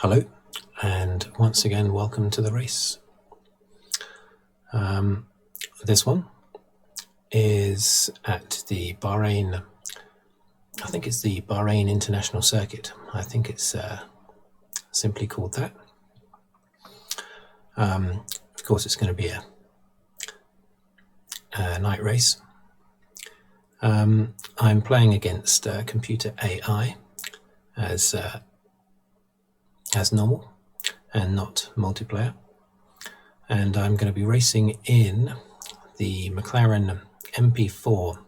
Hello, and once again welcome to the race. This one is at the Bahrain, I think it's the Bahrain International Circuit. I think it's simply called that. Of course it's going to be a night race. I'm playing against computer AI as normal and not multiplayer, and I'm going to be racing in the McLaren MP4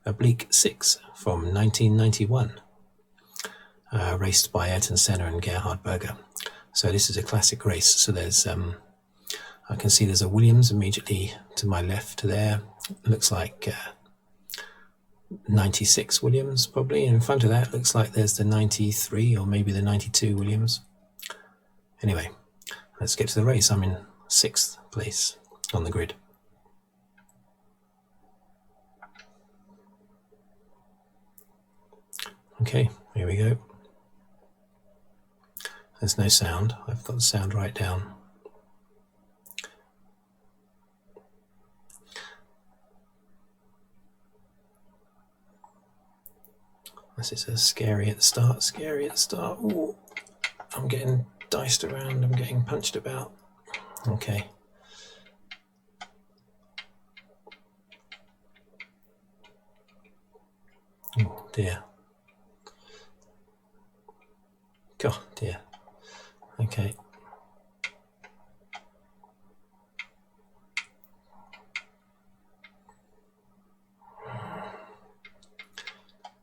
/6 from 1991, raced by Ayrton Senna and Gerhard Berger. So this is a classic race. So there's I can see there's a Williams immediately to my left there. Looks like 96 Williams probably. In front of that looks like there's the 93 or maybe the 92 Williams. Anyway, let's get to the race. I'm in 6th place on the grid. Okay, here we go. There's no sound. I've got the sound right down. This is a scary at the start, Ooh, I'm getting diced around, I'm getting punched about. Okay. Oh dear. God dear. Okay.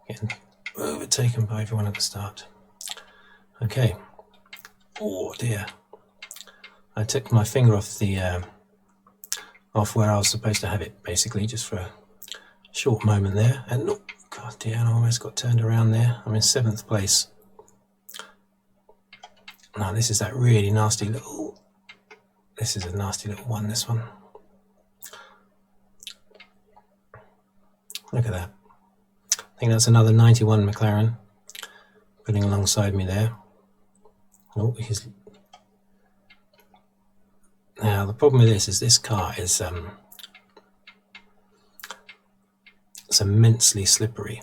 Getting overtaken by everyone at the start. Okay. Oh dear. I took my finger off the off where I was supposed to have it, basically, just for a short moment there. And oh, God dear, I almost got turned around there. I'm in 7th place. Now this is that really nasty little, this is a nasty little one, this one. Look at that. I think that's another 91 McLaren putting alongside me there. Oh, he's... Now the problem with this is this car is it's immensely slippery.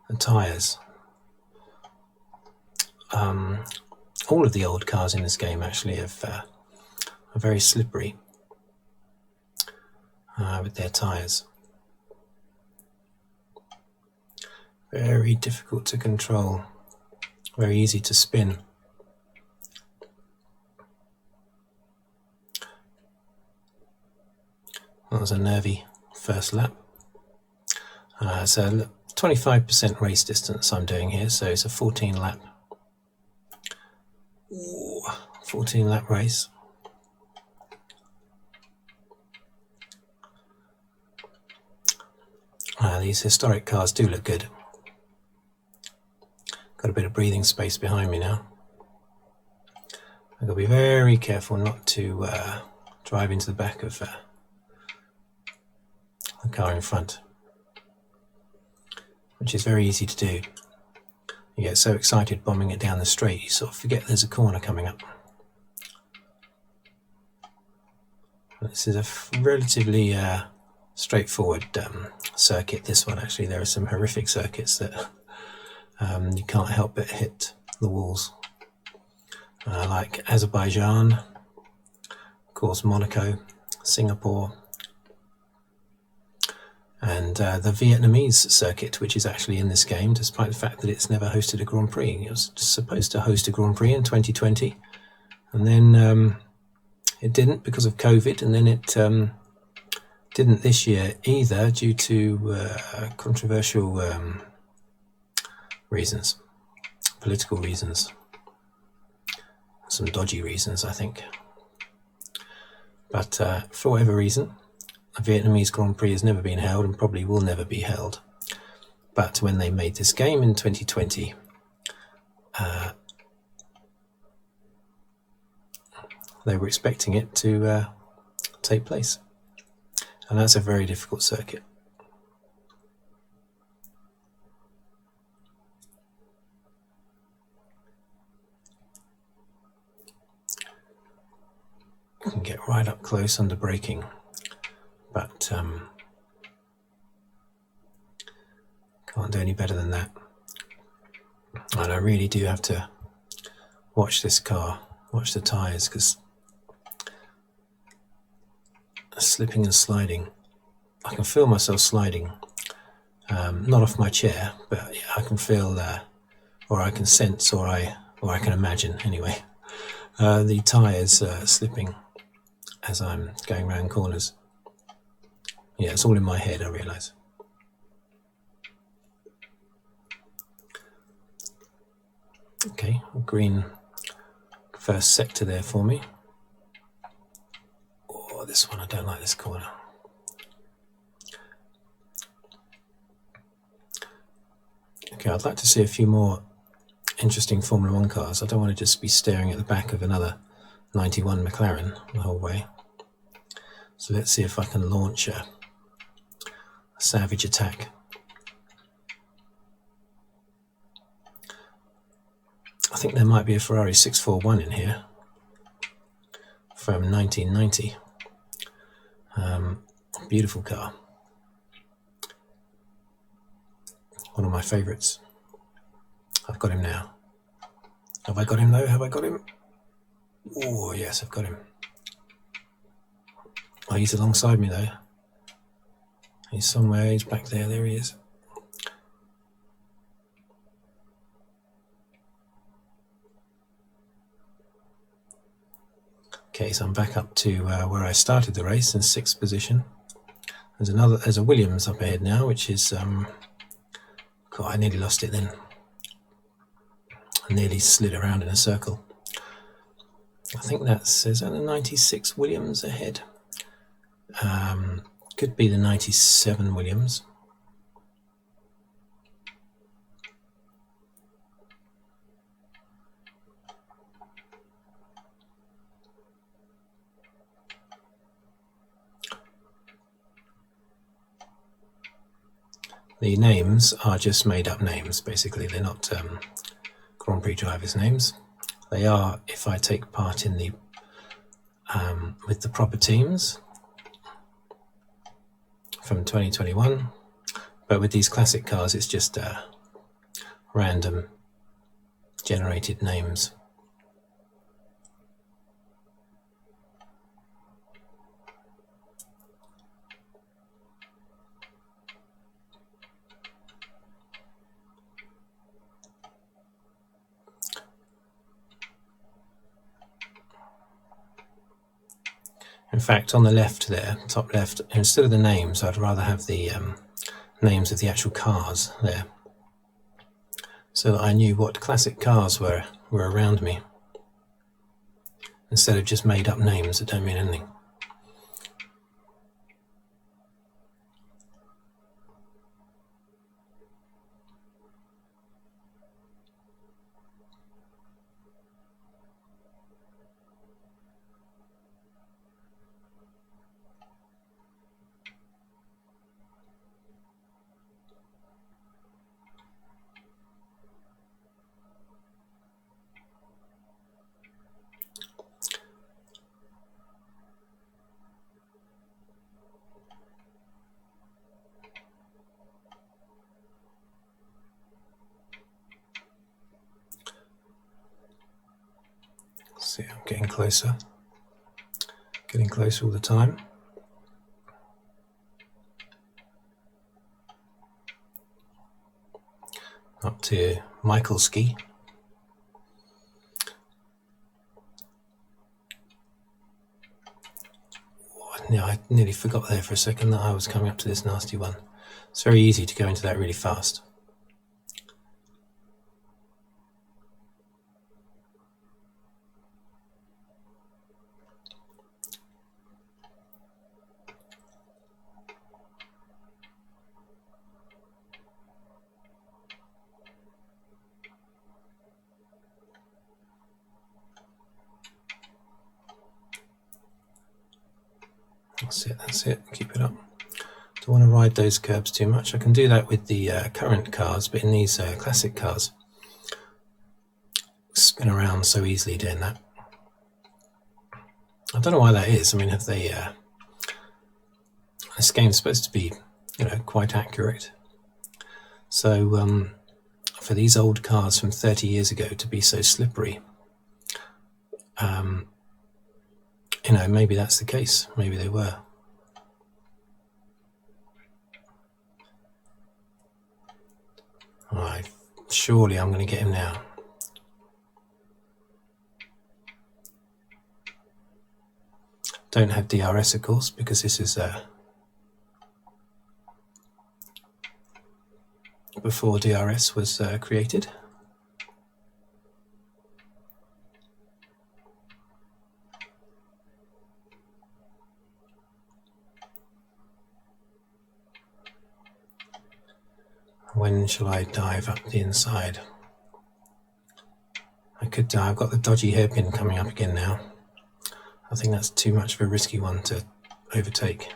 The tyres. All of the old cars in this game actually are very slippery with their tyres. Very difficult to control, very easy to spin. That was a nervy first lap. So 25% race distance I'm doing here, so it's a 14 lap. 14 lap race. These historic cars do look good. Got a bit of breathing space behind me now. I've got to be very careful not to drive into the back of the car in front, which is very easy to do. You get so excited bombing it down the straight, you sort of forget there's a corner coming up. This is a relatively straightforward circuit, this one actually. There are some horrific circuits that you can't help but hit the walls, like Azerbaijan, of course Monaco, Singapore, and the Vietnamese circuit, which is actually in this game, despite the fact that it's never hosted a Grand Prix. It was supposed to host a Grand Prix in 2020, and then it didn't because of COVID, and then it didn't this year either due to controversial reasons, political reasons, some dodgy reasons, I think. But for whatever reason, a Vietnamese Grand Prix has never been held and probably will never be held. But when they made this game in 2020, they were expecting it to take place. And that's a very difficult circuit. get right up close under braking, but can't do any better than that. And I really do have to watch this car, watch the tyres, because slipping and sliding, I can feel myself sliding, not off my chair, but I can feel, or I can sense, or I can imagine anyway, the tyres slipping as I'm going around corners. Yeah, it's all in my head, I realise. Okay, green first sector there for me. Oh, this one, I don't like this corner. Okay, I'd like to see a few more interesting Formula One cars. I don't want to just be staring at the back of another 91 McLaren the whole way. So let's see if I can launch a savage attack. I think there might be a Ferrari 641 in here from 1990. Beautiful car. One of my favourites. I've got him now. Have I got him though? Have I got him? Oh yes, I've got him. Oh, he's alongside me though. He's somewhere, he's back there, there he is. Okay, so I'm back up to where I started the race in 6th position. There's a Williams up ahead now, which is, God, I nearly lost it then. I nearly slid around in a circle. I think is that the 96 Williams ahead? Could be the 97 Williams. The names are just made up names, basically. They're not Grand Prix drivers' names. They are if I take part in the with the proper teams from 2021, but with these classic cars it's just random generated names. In fact, on the left there, top left, instead of the names, I'd rather have the names of the actual cars there, so that I knew what classic cars were around me, instead of just made up names that don't mean anything. See, I'm getting closer all the time. Up to Michaelski. Yeah, I nearly forgot there for a second that I was coming up to this nasty one. It's very easy to go into that really fast. That's it, keep it up. Don't want to ride those curbs too much. I can do that with the current cars, but in these classic cars, spin around so easily doing that. I don't know why that is. I mean, have they... this game's supposed to be, you know, quite accurate. So for these old cars from 30 years ago to be so slippery, you know, maybe that's the case. Maybe they were. Right, surely I'm going to get him now. Don't have DRS, of course, because this is before DRS was created. When shall I dive up the inside? I could. I've got the dodgy hairpin coming up again now. I think that's too much of a risky one to overtake.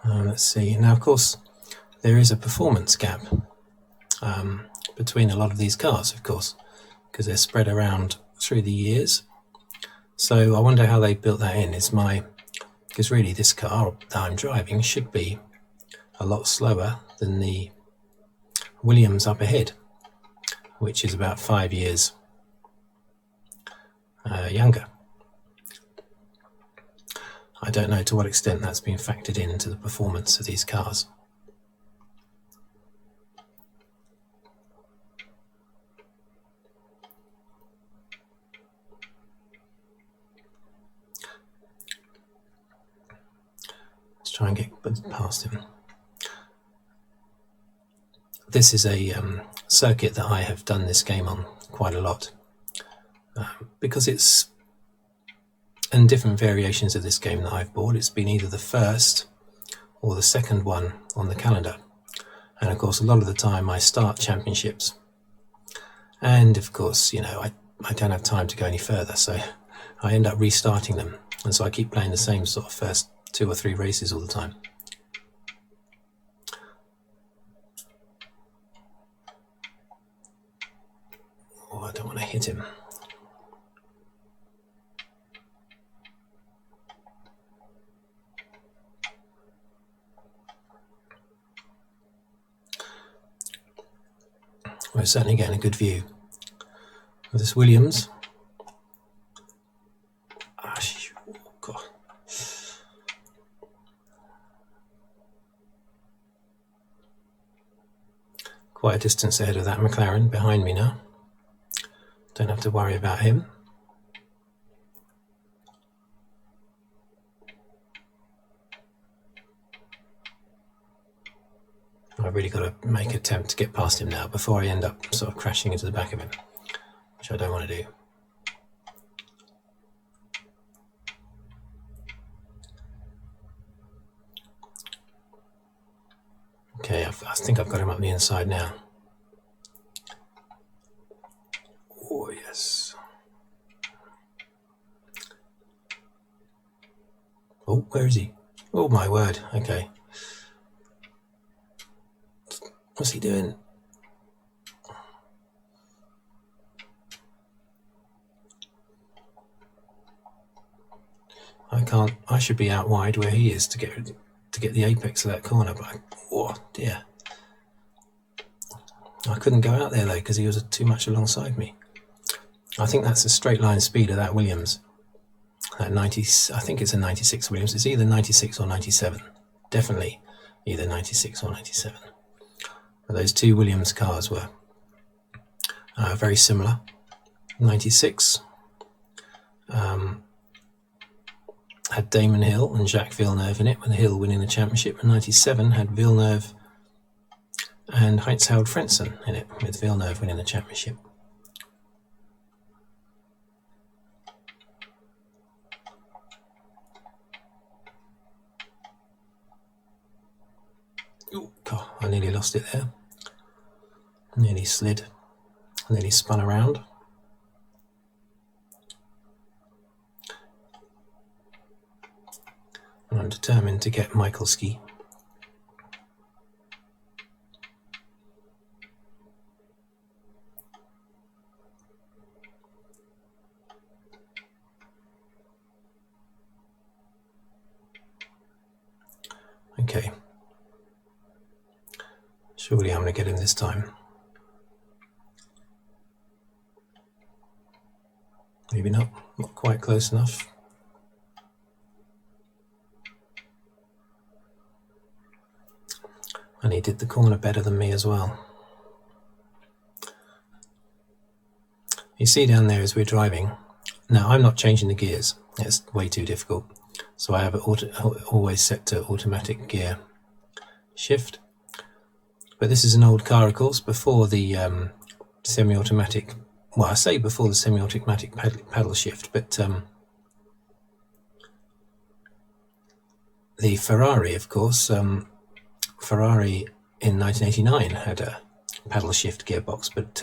Let's see. Now, of course, there is a performance gap between a lot of these cars, of course, because they're spread around through the years. So I wonder how they built that in. Because really this car that I'm driving should be a lot slower than the Williams up ahead, which is about 5 years younger. I don't know to what extent that's been factored into the performance of these cars. Let's try and get past him. This is a circuit that I have done this game on quite a lot because it's, and different variations of this game that I've bought, it's been either the first or the second one on the calendar. And of course, a lot of the time I start championships. And of course, you know, I don't have time to go any further, so I end up restarting them. And so I keep playing the same sort of first 2 or 3 races all the time. Oh, I don't want to hit him. We're certainly getting a good view of this Williams. Oh, God. Quite a distance ahead of that McLaren behind me now. Don't have to worry about him. I've really got to make an attempt to get past him now before I end up sort of crashing into the back of him, which I don't want to do. Okay, I think I've got him up the inside now. Oh, yes. Oh, where is he? Oh, my word. Okay. What's he doing? I should be out wide where he is to get the apex of that corner, but oh dear. I couldn't go out there though because he was too much alongside me. I think that's the straight line speed of that Williams. That 90, I think it's a 96 Williams. It's either 96 or 97. Definitely either 96 or 97. But those 2 Williams cars were very similar. 96 had Damon Hill and Jacques Villeneuve in it, with Hill winning the championship, and 97 had Villeneuve and Heinz-Harald Frentzen in it, with Villeneuve winning the championship. Oh, God, I nearly lost it there. Nearly slid, nearly spun around. I'm determined to get Michaelski. Okay. Surely I'm going to get him this time. Maybe not quite close enough. And he did the corner better than me as well. You see down there as we're driving. Now I'm not changing the gears. It's way too difficult. So I have it always set to automatic gear shift. But this is an old car, of course, before the semi-automatic. Well, I say before the semi-automatic paddle shift, but the Ferrari, of course, Ferrari in 1989 had a paddle shift gearbox, but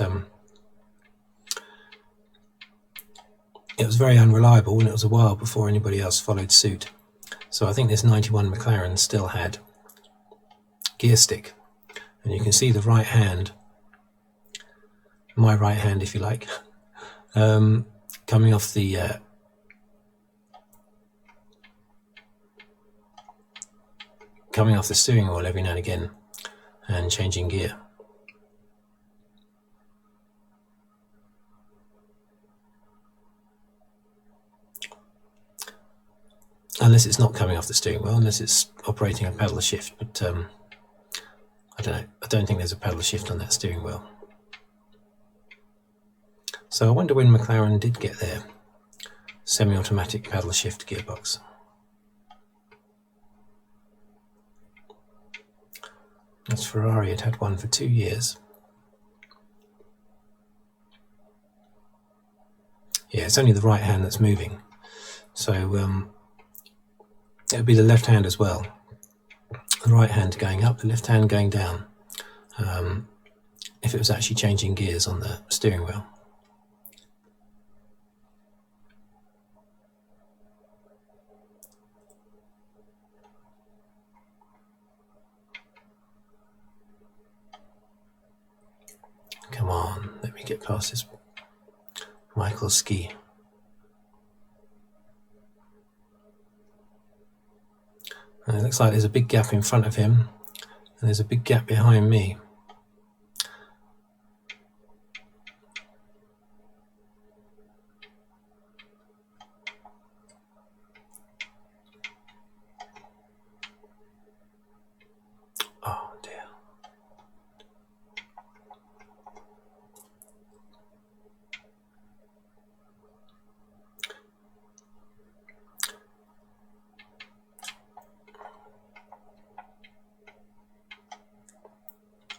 it was very unreliable, and it was a while before anybody else followed suit. So I think this 91 McLaren still had gear stick, and you can see the right hand, my right hand if you like, coming off the steering wheel every now and again and changing gear. Unless it's not coming off the steering wheel, unless it's operating a paddle shift, but I don't know. I don't think there's a paddle shift on that steering wheel. So I wonder when McLaren did get their semi-automatic paddle shift gearbox. As Ferrari had had one for 2 years. Yeah, it's only the right hand that's moving. So it would be the left hand as well. The right hand going up, the left hand going down. If it was actually changing gears on the steering wheel. Come on, let me get past this Michael ski. And it looks like there's a big gap in front of him, and there's a big gap behind me. Oh dear.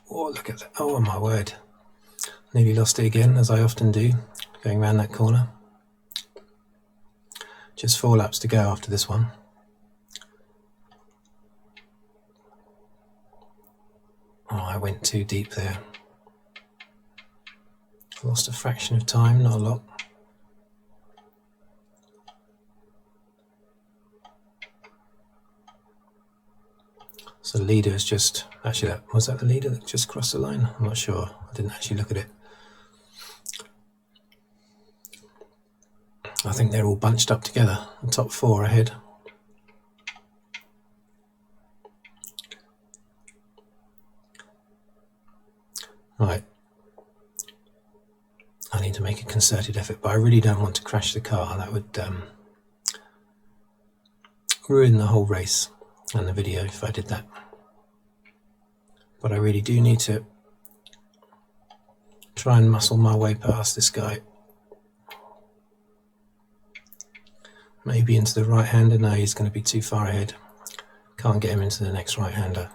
Oh, look at that. Oh my word. Nearly lost it again, as I often do, going around that corner. Just 4 laps to go after this one. Oh, I went too deep there. Lost a fraction of time, not a lot. So the leader is just, actually was that the leader that just crossed the line? I'm not sure, I didn't actually look at it. I think they're all bunched up together, the top 4 ahead. Right, I need to make a concerted effort, but I really don't want to crash the car. That would ruin the whole race and the video if I did that. But I really do need to try and muscle my way past this guy. Maybe into the right-hander. No, he's going to be too far ahead. Can't get him into the next right-hander.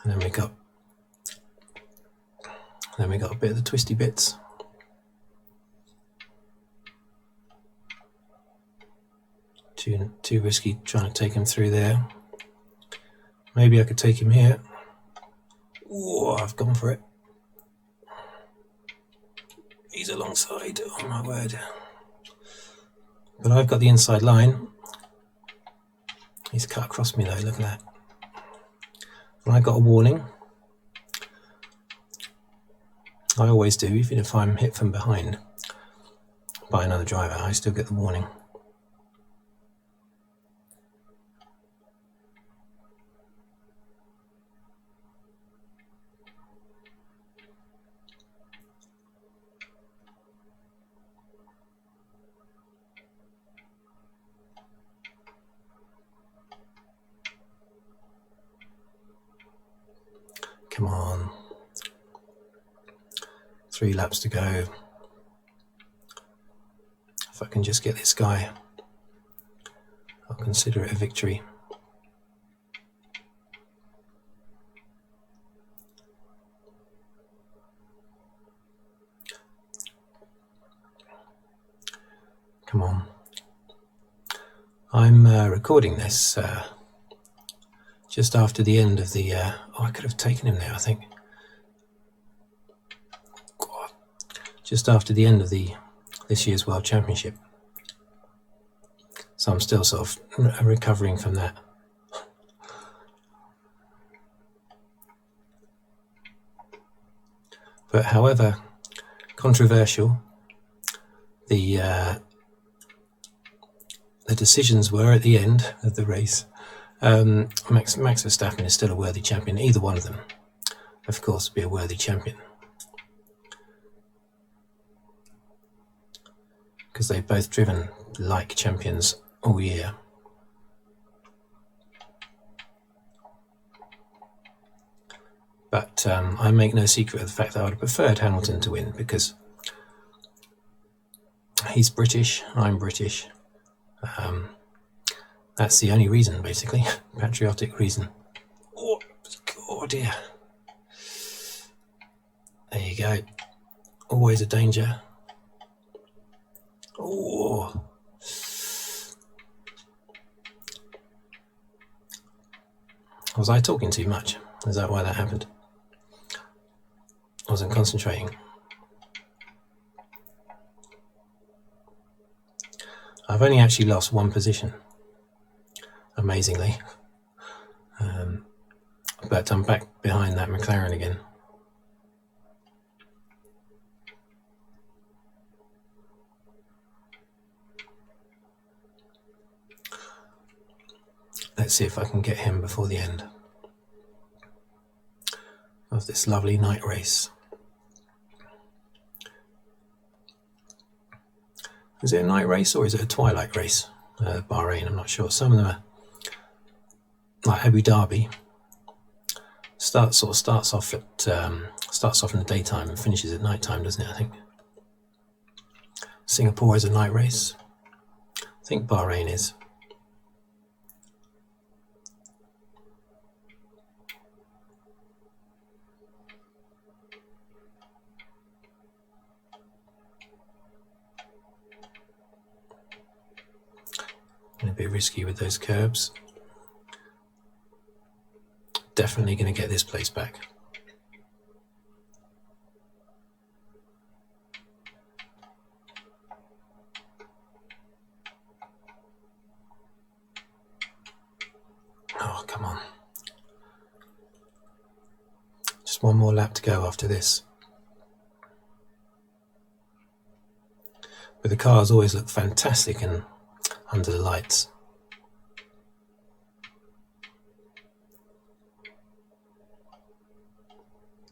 And then we got a bit of the twisty bits. Too risky trying to take him through there. Maybe I could take him here. Oh, I've gone for it. He's alongside. Oh my word. But I've got the inside line. He's cut across me though, look at that. And I got a warning. I always do, even if I'm hit from behind by another driver, I still get the warning. Come on. 3 laps to go. If I can just get this guy, I'll consider it a victory. Come on. I'm recording this just after the end of the... oh, I could have taken him there, I think. God. Just after the end of this year's World Championship. So I'm still sort of recovering from that. But however controversial the decisions were at the end of the race, Max Verstappen is still a worthy champion. Either one of them, of course, would be a worthy champion, because they've both driven like champions all year. But I make no secret of the fact that I would have preferred Hamilton to win, because he's British, I'm British. That's the only reason, basically. Patriotic reason. Oh dear. There you go. Always a danger. Oh. Was I talking too much? Is that why that happened? I wasn't concentrating. I've only actually lost 1 position, amazingly. But I'm back behind that McLaren again. Let's see if I can get him before the end of this lovely night race. Is it a night race or is it a twilight race? Bahrain, I'm not sure. Some of them are like Abu Dhabi. Starts off in the daytime and finishes at night time, doesn't it? I think Singapore is a night race. I think Bahrain is. A bit risky with those curbs. Definitely going to get this place back. Oh, come on. Just 1 more lap to go after this. But the cars always look fantastic and under the lights.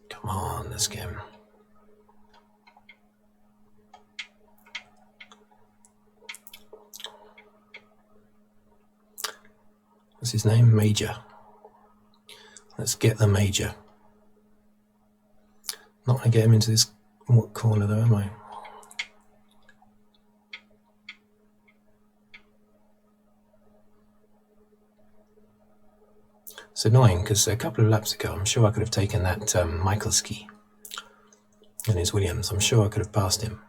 Come on, let's get him. What's his name? Major. Let's get the Major. Not going to get him into this corner though, am I? It's annoying because a couple of laps ago I'm sure I could have taken that Michaelski in his Williams. I'm sure I could have passed him.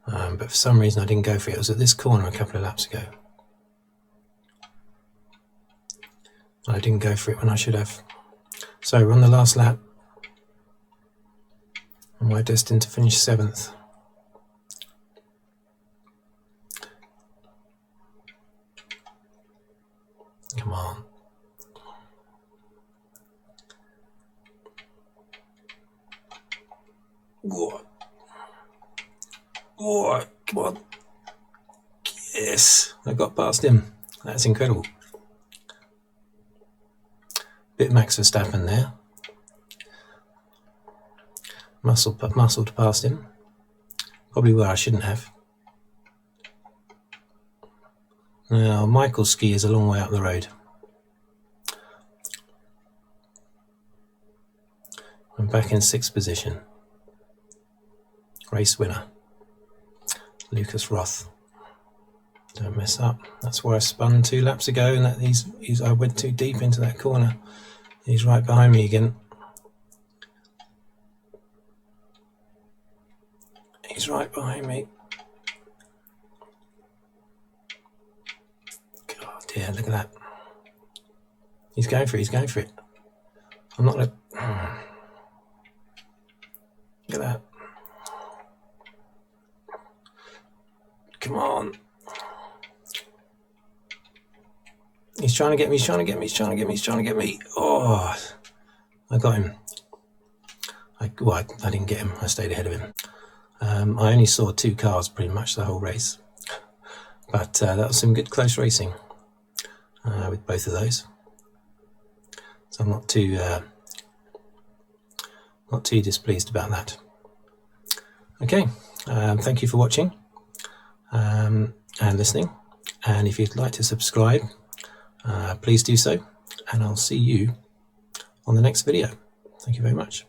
But for some reason I didn't go for it. It was at this corner a couple of laps ago. I didn't go for it when I should have. So we're on the last lap. Am I destined to finish 7th? Come on. What? Oh, come on. Yes, I got past him. That's incredible. Bit Max Verstappen there. Muscled past him. Probably where I shouldn't have. Now, Michaelski is a long way up the road. I'm back in 6th position. Race winner, Lucas Roth. Don't mess up. That's where I spun 2 laps ago, and that I went too deep into that corner. He's right behind me again. He's right behind me. God dear, look at that. He's going for it, he's going for it. I'm not gonna... Look at that. Come on. He's trying to get me, he's trying to get me, he's trying to get me, he's trying to get me. Oh, I got him. I didn't get him, I stayed ahead of him. I only saw 2 cars pretty much the whole race. But that was some good close racing with both of those. So I'm not too displeased about that. Okay, thank you for watching and listening. And if you'd like to subscribe, please do so. And I'll see you on the next video. Thank you very much.